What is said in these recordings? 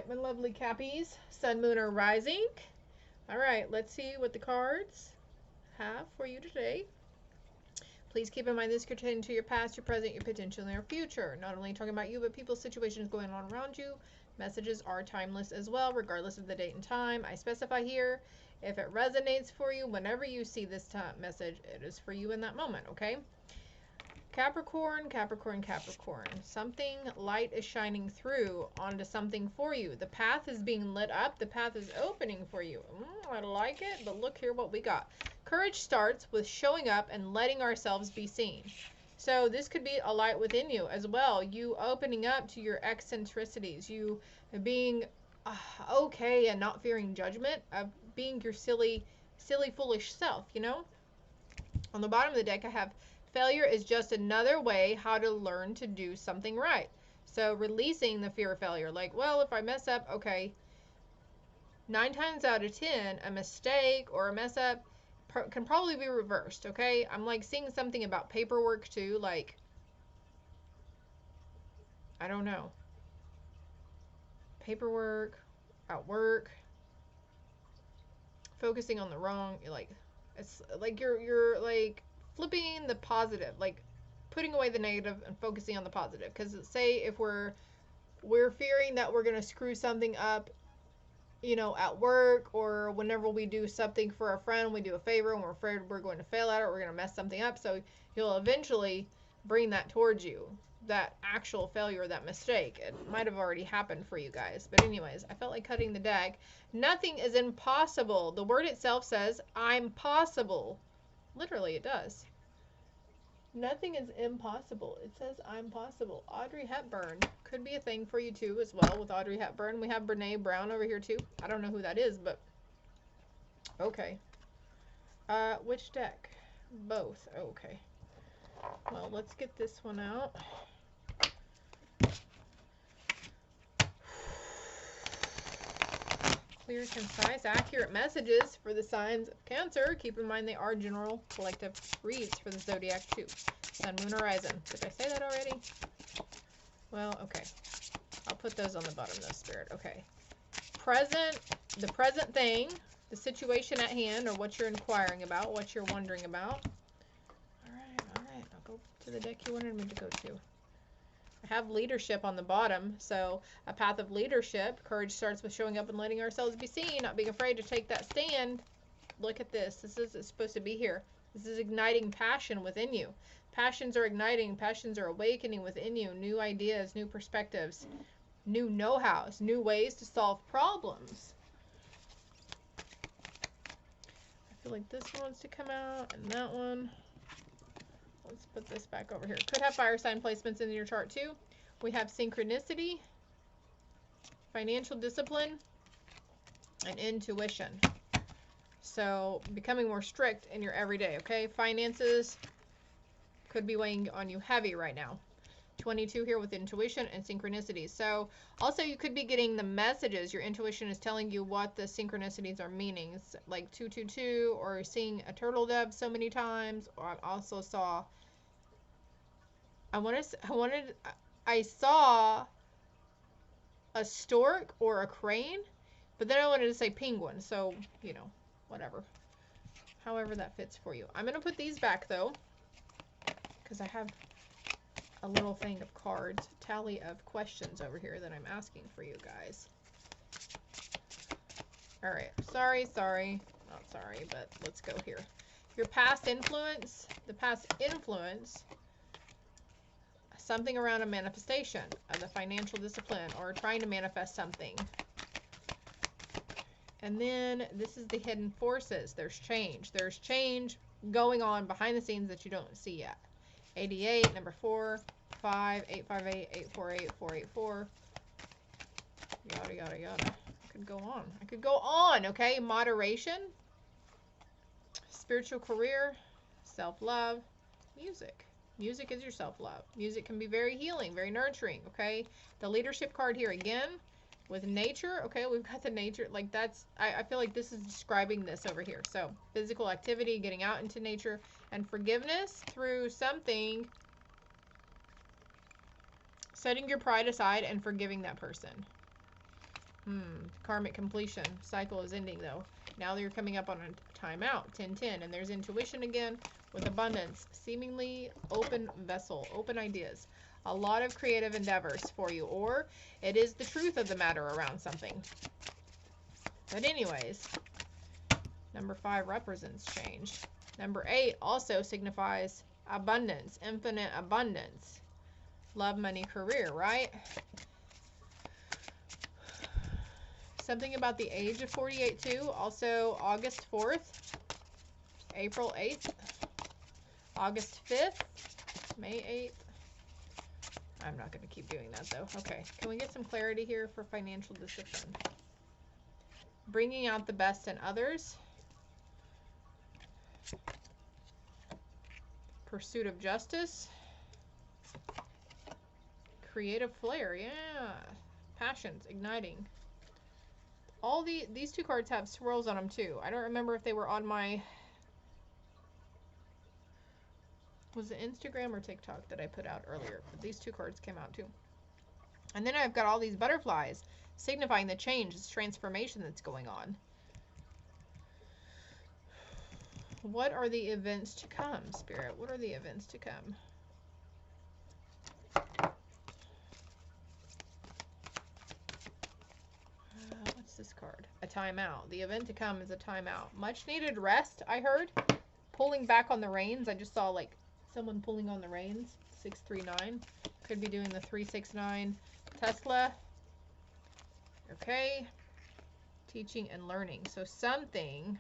right, my lovely Cappies, Sun, Moon, or Rising. All right, let's see what the cards have for you today. Please keep in mind this could pertain to your past, your present, your potential, and your future. Not only talking about you, but people's situations going on around you. Messages are timeless as well, regardless of the date and time. I specify here, if it resonates for you, whenever you see this message, it is for you in that moment, okay? Capricorn, Capricorn, Capricorn. Something light is shining through onto something for you. The path is being lit up. The path is opening for you. I like it, but look here what we got. Courage starts with showing up and letting ourselves be seen. So this could be a light within you as well. You opening up to your eccentricities. You being okay and not fearing judgment. Of being your silly, foolish self, you know? On the bottom of the deck, I have failure is just another way how to learn to do something right. So releasing the fear of failure. Like, well, if I mess up, okay. 9 times out of 10, a mistake or a mess up can probably be reversed, okay? I'm like seeing something about paperwork too. Like, I don't know. Paperwork, at work, focusing on the wrong, like, it's like you're like flipping the positive, like putting away the negative and focusing on the positive. Because say if we're fearing that we're gonna screw something up, you know, at work, or whenever we do something for a friend, we do a favor and we're afraid we're going to fail at it, or we're gonna mess something up. So you'll eventually bring that towards you, that actual failure, that mistake. It might have already happened for you guys, but anyways, I felt like cutting the deck. Nothing is impossible. The word itself says I'm possible. Literally it does. Nothing is impossible. It says I'm possible. Audrey Hepburn could be a thing for you too as well. With Audrey Hepburn, we have Brene Brown over here too. I don't know who that is, but okay. Which deck? Both. Okay. Well, let's get this one out. Clear, concise, accurate messages for the signs of Cancer. Keep in mind they are general collective reads for the zodiac too. Sun, Moon, Horizon. Did I say that already? Well, okay. I'll put those on the bottom though, Spirit. Okay. Present, the present thing, the situation at hand, or what you're inquiring about, what you're wondering about. All right. I'll go to the deck you wanted me to go to. I have leadership on the bottom, so a path of leadership. Courage starts with showing up and letting ourselves be seen, not being afraid to take that stand. Look at this. This is supposed to be here. This is igniting passion within you. Passions are igniting. Passions are awakening within you. New ideas, new perspectives, new know-hows, new ways to solve problems. I feel like this one wants to come out, and that one. Let's put this back over here. Could have fire sign placements in your chart too. We have synchronicity, financial discipline, and intuition. So becoming more strict in your everyday, okay? Finances could be weighing on you heavy right now. 22 here with intuition and synchronicity. So also you could be getting the messages. Your intuition is telling you what the synchronicities are meaning. It's like 222, or seeing a turtle dove so many times. Or I also saw, I saw a stork or a crane, but then I wanted to say penguin. So, you know, whatever. However that fits for you. I'm going to put these back though, because I have a little thing of cards, tally of questions over here that I'm asking for you guys. All right, sorry, not sorry, but let's go here. Your past influence, the past influence, something around a manifestation of the financial discipline or trying to manifest something. And then this is the hidden forces. There's change. There's change going on behind the scenes that you don't see yet. 88, number 4, 5, 858, 848, 484. Yada, yada, yada. I could go on. Okay? Moderation, spiritual career, self-love, music. Music is your self-love. Music can be very healing, very nurturing, okay? The leadership card here again with nature, okay? We've got the nature, like that's, I feel like this is describing this over here. So physical activity, getting out into nature, and forgiveness through something, setting your pride aside and forgiving that person. Karmic completion. Cycle is ending, though. Now you're coming up on a timeout. 10-10. And there's intuition again with abundance. Seemingly open vessel. Open ideas. A lot of creative endeavors for you. Or it is the truth of the matter around something. But anyways, number 5 represents change. Number 8 also signifies abundance. Infinite abundance. Love, money, career, right? Something about the age of 48 too. Also August 4th, April 8th, August 5th, May 8th. I'm not going to keep doing that though. Okay, can we get some clarity here for financial discipline? Bringing out the best in others. Pursuit of justice. Creative flair, yeah. Passions, igniting. All these 2 cards have swirls on them too. I don't remember if they were on my... Was it Instagram or TikTok that I put out earlier? But these 2 cards came out too. And then I've got all these butterflies signifying the change, this transformation that's going on. What are the events to come, Spirit? What are the events to come? What's this card? A timeout. The event to come is a timeout. Much needed rest, I heard. Pulling back on the reins. I just saw like someone pulling on the reins. 639. Could be doing the 369 Tesla. Okay. Teaching and learning. So something...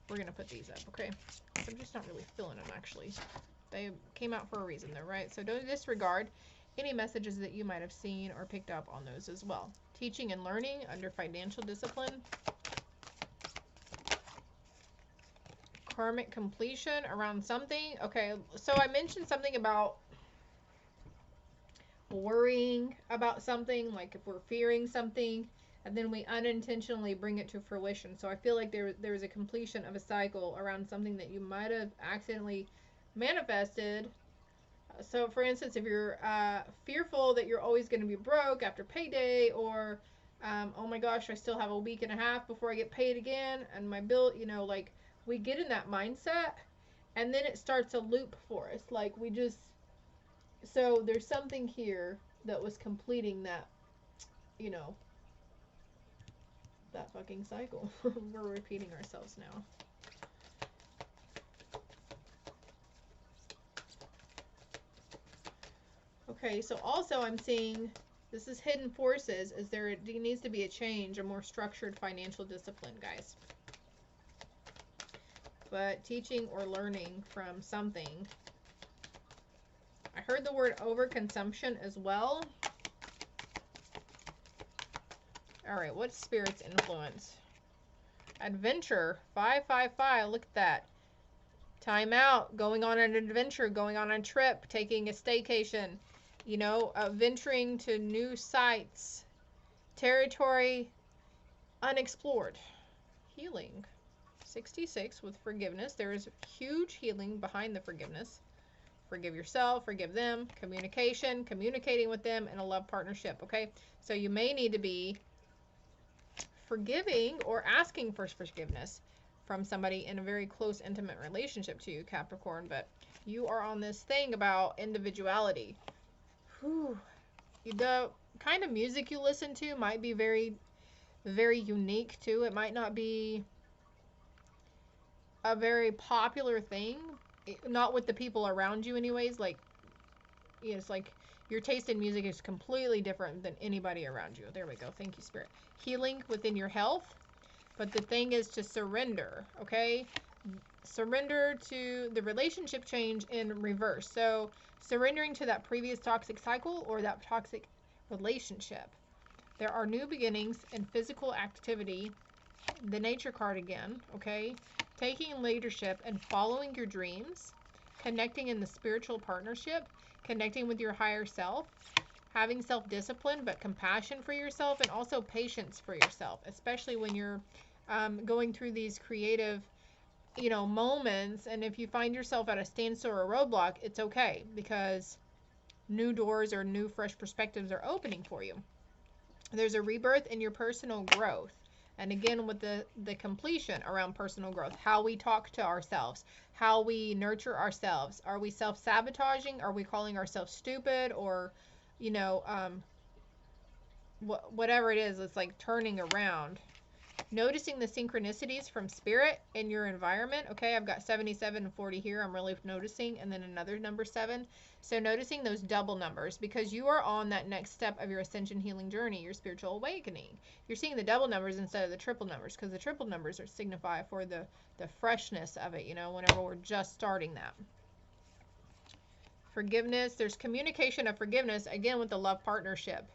We're going to put these up, okay? I'm just not really feeling them, actually. They came out for a reason, though, right? So don't disregard any messages that you might have seen or picked up on those as well. Teaching and learning under financial discipline. Karmic completion around something. Okay, so I mentioned something about worrying about something, like if we're fearing something, and then we unintentionally bring it to fruition. So I feel like there's a completion of a cycle around something that you might have accidentally manifested. So for instance, if you're fearful that you're always going to be broke after payday, or oh my gosh, I still have a week and a half before I get paid again, and my bill, you know, like we get in that mindset, and then it starts a loop for us. Like we just, so there's something here that was completing that, you know, that fucking cycle. We're repeating ourselves now. Okay, so also I'm seeing, this is hidden forces, is there needs to be a change, a more structured financial discipline, guys. But teaching or learning from something. I heard the word overconsumption as well. All right, what's Spirit's influence? Adventure, 555, look at that. Time out, going on an adventure, going on a trip, taking a staycation, you know, venturing to new sites, territory unexplored. Healing, 66 with forgiveness. There is huge healing behind the forgiveness. Forgive yourself, forgive them, communication, communicating with them in a love partnership, okay? So you may need to be forgiving or asking for forgiveness from somebody in a very close, intimate relationship to you, Capricorn, but you are on this thing about individuality. Whew. The kind of music you listen to might be very, very unique too. It might not be a very popular thing, not with the people around you anyways. Like, you know, it's like your taste in music is completely different than anybody around you. There we go. Thank you, Spirit. Healing within your health. But the thing is to surrender, okay? Surrender to the relationship change in reverse. So surrendering to that previous toxic cycle or that toxic relationship. There are new beginnings in physical activity. The nature card again, okay? Taking leadership and following your dreams. Connecting in the spiritual partnership. Connecting with your higher self. Having self-discipline, but compassion for yourself, and also patience for yourself, especially when you're going through these creative, you know, moments. And if you find yourself at a standstill or a roadblock, it's okay, because new doors or new fresh perspectives are opening for you. There's a rebirth in your personal growth. And again, with the completion around personal growth, how we talk to ourselves, how we nurture ourselves. Are we self-sabotaging? Are we calling ourselves stupid? Or, you know, whatever it is, it's like turning around. Noticing the synchronicities from spirit in your environment. Okay, I've got 77 and 40 here. I'm really noticing. And then another number 7. So noticing those double numbers, because you are on that next step of your ascension healing journey, your spiritual awakening. You're seeing the double numbers instead of the triple numbers, because the triple numbers are signify for the freshness of it, you know, whenever we're just starting that. Forgiveness. There's communication of forgiveness, again, with the love partnership.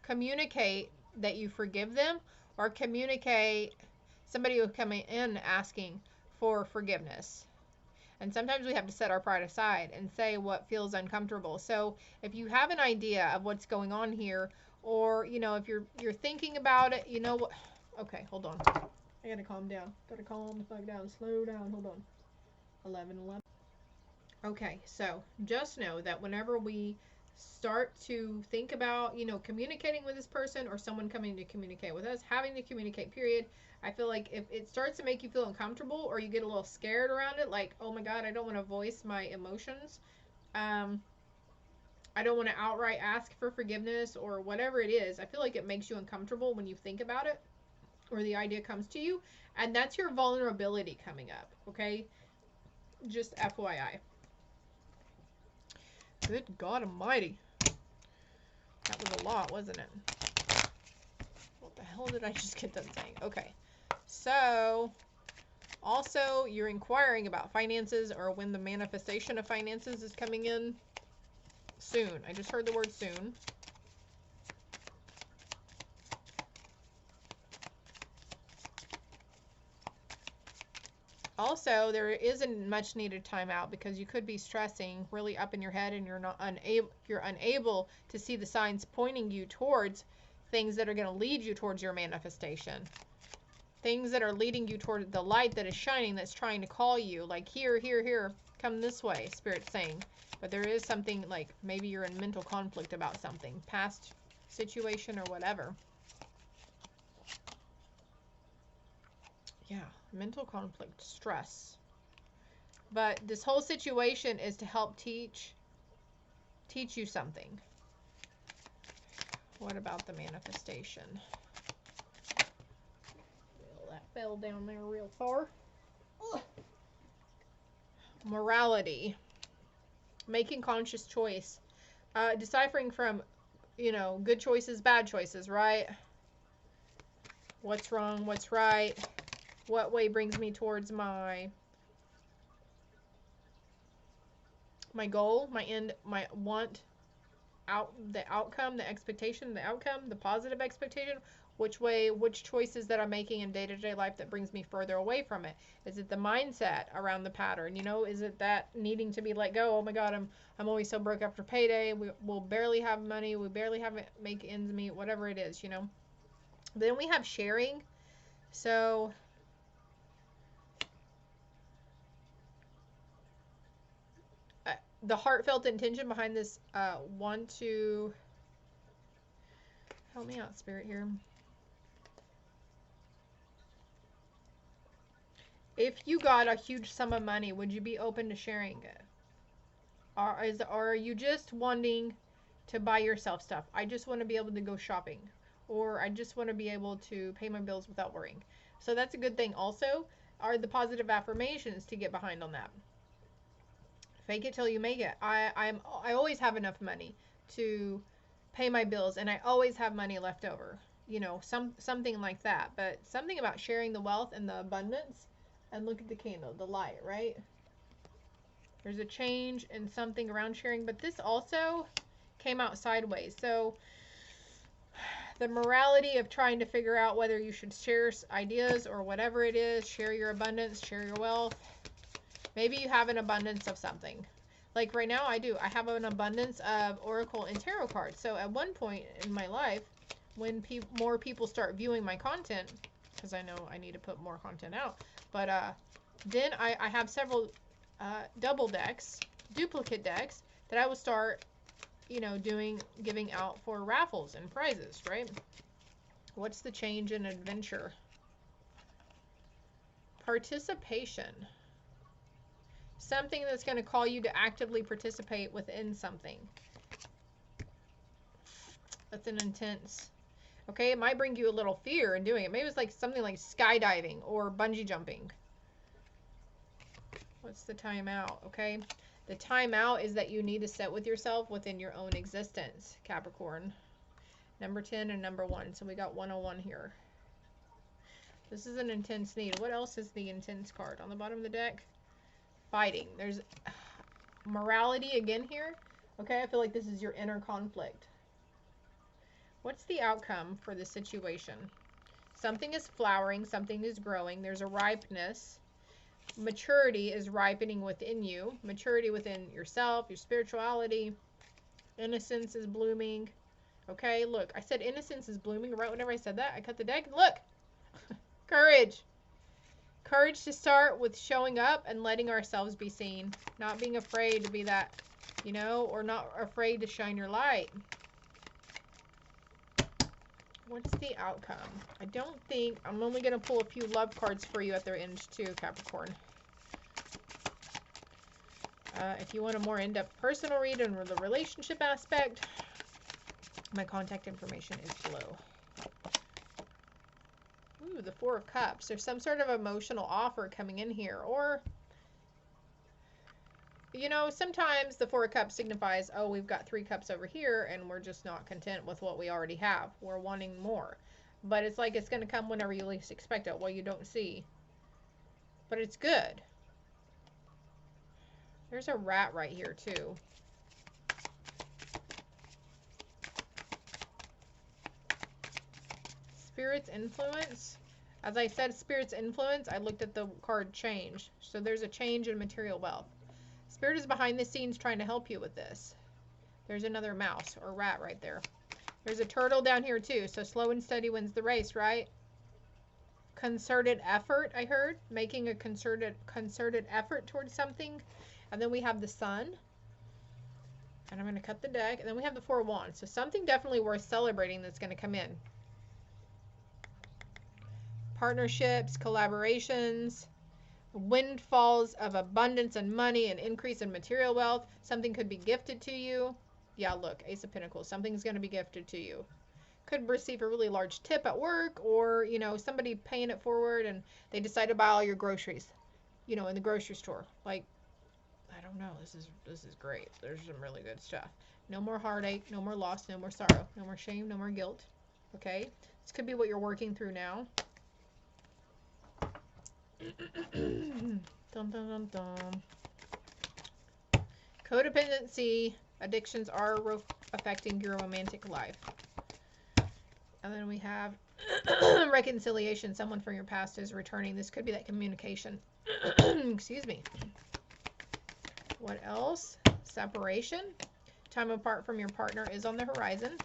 Communicate that you forgive them, or communicate somebody who coming in asking for forgiveness. And sometimes we have to set our pride aside and say what feels uncomfortable. So if you have an idea of what's going on here, or, you know, if you're thinking about it, you know what? Okay, hold on. I gotta calm down. Gotta calm the fuck down. Slow down. Hold on. 11. Okay, so just know that whenever we start to think about, you know, communicating with this person or someone coming to communicate with us, having to communicate, period, I feel like if it starts to make you feel uncomfortable or you get a little scared around it, like, oh my God, I don't want to voice my emotions. I don't want to outright ask for forgiveness or whatever it is. I feel like it makes you uncomfortable when you think about it or the idea comes to you. And that's your vulnerability coming up, okay? Just FYI. Good God Almighty. That was a lot, wasn't it? What the hell did I just get done saying? Okay. So, also, you're inquiring about finances or when the manifestation of finances is coming in soon. I just heard the word soon. Also, there isn't much needed time out because you could be stressing really up in your head and you're unable to see the signs pointing you towards things that are going to lead you towards your manifestation. Things that are leading you toward the light that is shining, that's trying to call you, like here, come this way, Spirit's saying. But there is something, like maybe you're in mental conflict about something, past situation or whatever. Yeah, mental conflict, stress. But this whole situation is to help teach you something. What about the manifestation? Well, that fell down there real far. Ugh. Morality. Making conscious choice. Deciphering from, you know, good choices, bad choices, right? What's wrong, what's right? What way brings me towards my goal, my end, my want, the outcome, the expectation, the outcome, the positive expectation? Which way, which choices that I'm making in day-to-day life that brings me further away from it? Is it the mindset around the pattern? You know, is it that needing to be let go? Oh my God, I'm always so broke after payday. We'll barely have money. We barely have it, make ends meet, whatever it is, you know. Then we have sharing. So the heartfelt intention behind this want to help me out, Spirit, here. If you got a huge sum of money, would you be open to sharing it? Or are you just wanting to buy yourself stuff? I just want to be able to go shopping, or I just want to be able to pay my bills without worrying. So that's a good thing. Also, are the positive affirmations to get behind on that. Fake it till you make it. I always have enough money to pay my bills, and I always have money left over. You know, something like that. But something about sharing the wealth and the abundance. And look at the candle, the light, right? There's a change in something around sharing, but this also came out sideways. So the morality of trying to figure out whether you should share ideas or whatever it is, share your abundance, share your wealth. Maybe you have an abundance of something. Like right now I do. I have an abundance of oracle and tarot cards. So at one point in my life, when more people start viewing my content, because I know I need to put more content out, but then I have several double decks, duplicate decks, that I will start you know, giving out for raffles and prizes, right? What's the change in adventure? Participation. Something that's going to call you to actively participate within something. That's an intense. Okay, it might bring you a little fear in doing it. Maybe it's like something like skydiving or bungee jumping. What's the timeout? Okay, the timeout is that you need to sit with yourself within your own existence, Capricorn. Number 10 and number 1. So we got 101 here. This is an intense need. What else is the intense card on the bottom of the deck? Fighting. There's morality again here. Okay, I feel like this is your inner conflict. What's the outcome for the situation? Something is flowering, something is growing. There's a ripeness. Maturity is ripening within you. Maturity within yourself, your spirituality. Innocence is blooming. Okay, look, I said innocence is blooming right whenever I said that. I cut the deck. Look, courage. Courage to start with showing up and letting ourselves be seen. Not being afraid to be that, you know, or not afraid to shine your light. What's the outcome? I don't think, I'm only going to pull a few love cards for you at their end too, Capricorn. If you want a more in-depth personal read on the relationship aspect, my contact information is below. Ooh, the 4 of Cups. There's some sort of emotional offer coming in here. Or, you know, sometimes the 4 of Cups signifies, oh, we've got 3 cups over here and we're just not content with what we already have. We're wanting more. But it's like it's going to come whenever you least expect it. Well, you don't see. But it's good. There's a rat right here, too. Spirit's influence. As I said, Spirit's influence, I looked at the card change. So there's a change in material wealth. Spirit is behind the scenes trying to help you with this. There's another mouse or rat right there. There's a turtle down here too. So slow and steady wins the race, right? Concerted effort, I heard. Making a concerted effort towards something. And then we have the sun. And I'm going to cut the deck. And then we have the 4 of Wands. So something definitely worth celebrating that's going to come in. Partnerships, collaborations, windfalls of abundance and money, and increase in material wealth. Something could be gifted to you. Yeah, look, Ace of Pentacles. Something's going to be gifted to you. Could receive a really large tip at work, or, you know, somebody paying it forward and they decide to buy all your groceries, you know, in the grocery store. Like, I don't know. This is great. There's some really good stuff. No more heartache, no more loss, no more sorrow, no more shame, no more guilt. Okay? This could be what you're working through now. Dum, dum, dum, dum. Codependency, addictions are affecting your romantic life. And then we have reconciliation. Someone from your past is returning. This could be that communication. Excuse me. What else? Separation. Time apart from your partner is on the horizon.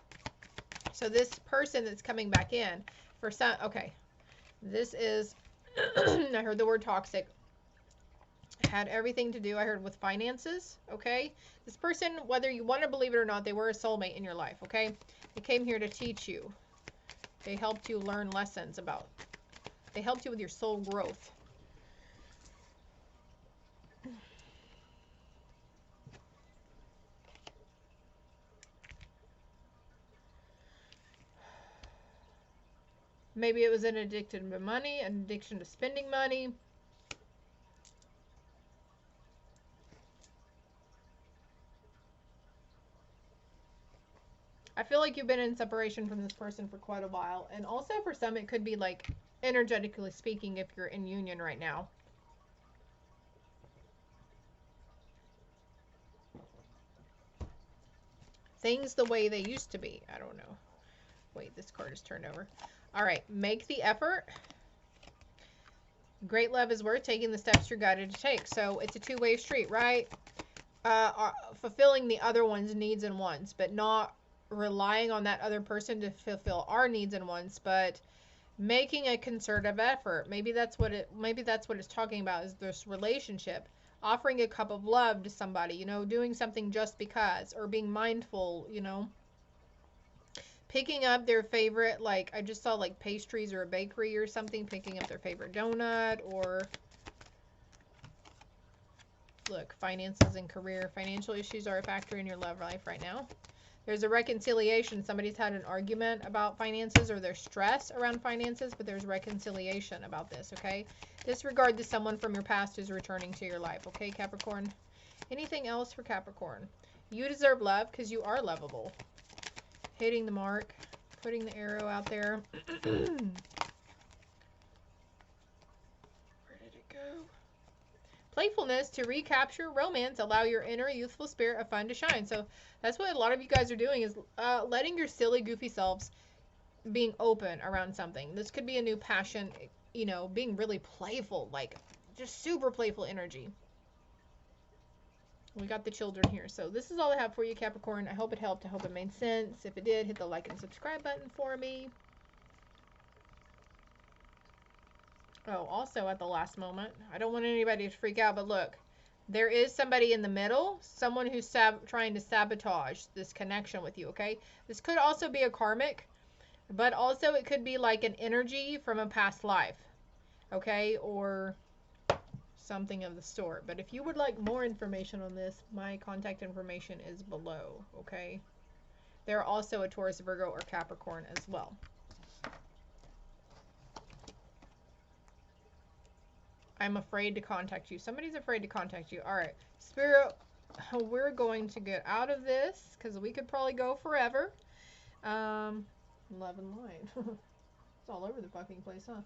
So this person that's coming back in, for some, okay, this is, I heard the word toxic. Had everything to do, I heard, with finances, okay? This person, whether you want to believe it or not, they were a soulmate in your life, okay? They came here to teach you. They helped you learn lessons about, they helped you with your soul growth. Maybe it was an addiction to money, an addiction to spending money. I feel like you've been in separation from this person for quite a while. And also for some, it could be like, energetically speaking, if you're in union right now. Things the way they used to be. I don't know. Wait, this card is turned over. All right, make the effort. Great love is worth taking the steps you're guided to take. So it's a two-way street, right? Fulfilling the other one's needs and wants, but not relying on that other person to fulfill our needs and wants, but making a concerted effort. Maybe that's what it's talking about, is this relationship. offering a cup of love to somebody, you know, doing something just because, or being mindful, you know, picking up their favorite, like I just saw like pastries or a bakery or something, picking up their favorite donut, or look, finances and career. Financial issues are a factor in your love life right now. There's a reconciliation. Somebody's had an argument about finances, or there's stress around finances, but there's reconciliation about this, okay? Disregard to someone from your past who's returning to your life, okay, Capricorn? Anything else for Capricorn? You deserve love because you are lovable. Hitting the mark, putting the arrow out there. Where did it go? Playfulness to recapture romance. Allow your inner youthful spirit of fun to shine. So that's what a lot of you guys are doing, is letting your silly, goofy selves being open around something. This could be a new passion, you know, being really playful, like just super playful energy. We got the children here. So this is all I have for you, Capricorn. I hope it helped. I hope it made sense. If it did, hit the like and subscribe button for me. Oh, also at the last moment, I don't want anybody to freak out, but look, there is somebody in the middle, someone who's trying to sabotage this connection with you, okay? This could also be a karmic, but also it could be like an energy from a past life, okay? Or something of the sort. But if you would like more information on this, my contact information is below, okay? They're also a Taurus, Virgo, or Capricorn as well. I'm afraid to contact you. Somebody's afraid to contact you. All right, Spirit, we're going to get out of this because we could probably go forever. Love and light. It's all over the fucking place, huh?